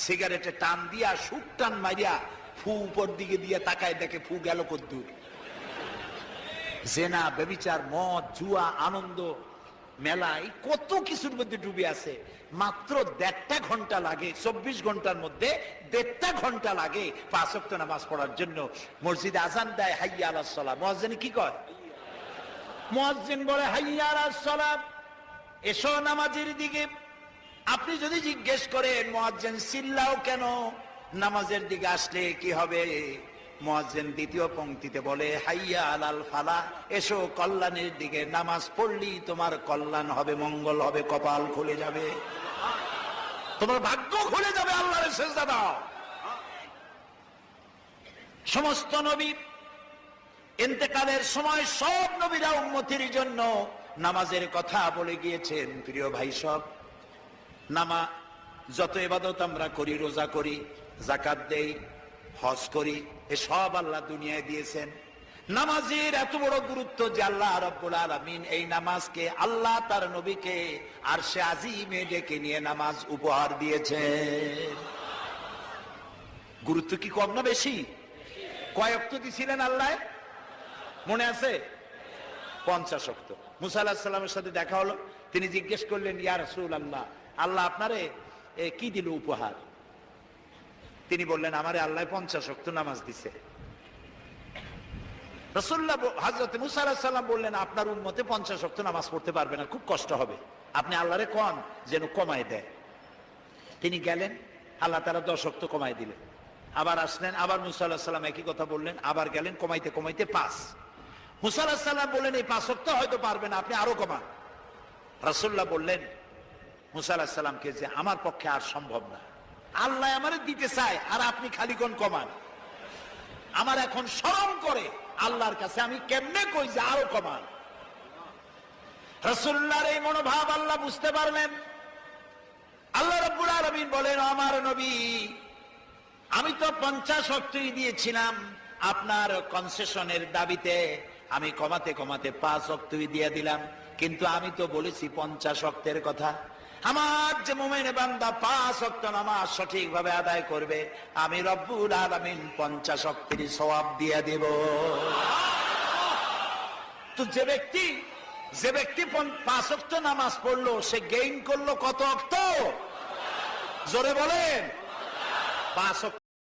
সিগারেটে টান দিয়া সুখ টান মারিয়া ফু উপর দিকে দিয়ে তাকায় দেখে ফু গেল কদ্দূর। জেনা, ব্যভিচার, মদ, জুয়া, আনন্দ, মেলায় কত কিছুর মধ্যে ডুবে আছে। মাত্র 1.5 ঘন্টা লাগে, 24 ঘন্টার মধ্যে 1.5 ঘন্টা লাগে 5 ওয়াক্ত নামাজ পড়ার জন্য। মসজিদে আজান দেয় হাইয়া আলাস সালাহ, মুয়াজ্জিন কি কয়? মুয়াজ্জিন বলে হাইয়া আলাস সালাহ, এসো নামাজের দিকে। আপনি যদি জিজ্ঞেস করেন মুয়াজ্জিন চিল্লাও কেন, নামাজের দিকে আসলে কি হবে? মুয়াজ্জিন দ্বিতীয় পংক্তিতে বলে হাইয়া আলাল ফালাহ, এসো কল্যাণের দিকে। নামাজ পড়লি তোমার কল্যাণ হবে, মঙ্গল হবে, কপাল খুলে যাবে, তোমার ভাগ্য খুলে যাবে। আল্লাহর সিজদা দাও। সমস্ত নবী ইন্তেকালের সময় সব নবীরা উম্মতের জন্য নামাজের কথা বলে গিয়েছেন। প্রিয় ভাই, সব নামাজ, যত ইবাদত আমরা করি, রোজা করি, যাকাত দেই, হজ করি, এ সব আল্লাহ দুনিয়ায় দিয়েছেন। নামাজের এত বড় গুরুত্ব যে আল্লাহ রাব্বুল আলামিন এই নামাজকে, আল্লাহ তার নবীকে আরশে আজিমে ডেকে নিয়ে নামাজ উপহার দিয়েছেন। গুরুত্ব কি কম না বেশি? কয় ওয়াক্ত দিছিলেন আল্লাহ মনে আছে? 50 ওয়াক্ত। মুসা আলাইহিস সালামের সাথে দেখা হলো, তিনি জিজ্ঞেস করলেন ইয়া রাসূলুল্লাহ, আল্লাহ আপনারে কি দিল উপহার? তিনি বললেন আমারে আল্লাহ 50 ওয়াক্ত নামাজ দিছে। রাসূলুল্লাহ হযরত মুসা আলাইহিস সালাম বললেন আপনার উম্মতে 50 ওয়াক্ত নামাজ পড়তে পারবে না, খুব কষ্ট হবে, আপনি আল্লাহরে কোন যেন কমায় দেয়। তিনি গেলেন, আল্লাহ তাআলা 10 ওয়াক্ত কমায় দিলেন। আবার আসলেন, আবার মুসা আলাইহিস সালাম একই কথা বললেন, আবার গেলেন, কমাইতে কমাইতে 5। মুসা আলাইহিস সালাম বললেন এই 5 ওয়াক্ত হয়তো পারবে না, আপনি আরো কমান। রাসূলুল্লাহ বললেন মুসা আলাইহিস সালামকে যে আমার পক্ষে আর সম্ভব না, আল্লাহ আমারে দিতে চায় আর আপনি খালি কোন কমান। আমার এখন শরম করে আল্লাহর কাছে, আমি কেমনে কই যে আরো কমান। রাসূলুল্লাহর এই মনোভাব আল্লাহ বুঝতে পারলেন। আল্লাহ রাব্বুল আলামিন বলেন আমার নবী, আমি তো 50 ওয়াক্তই দিয়েছিলাম, আপনার কনসেশনের দাবিতে আমি কমাতে কমাতে 5 ওয়াক্তই দিয়ে দিলাম, কিন্তু আমি তো বলেছি 50 ওয়াক্তের কথা। আমার যে মুমিন বান্দা 5 ওয়াক্ত নামাজ সঠিকভাবে আদায় করবে, আমি রব্বুল আলামিন 50 ওয়াক্তের সওয়াব দিয়ে দেব। তো যে ব্যক্তি 5 ওয়াক্ত নামাজ পড়লো, সে গেইন করলো কত ওয়াক্ত? জোরে বলেন। 5 ওয়াক্ত।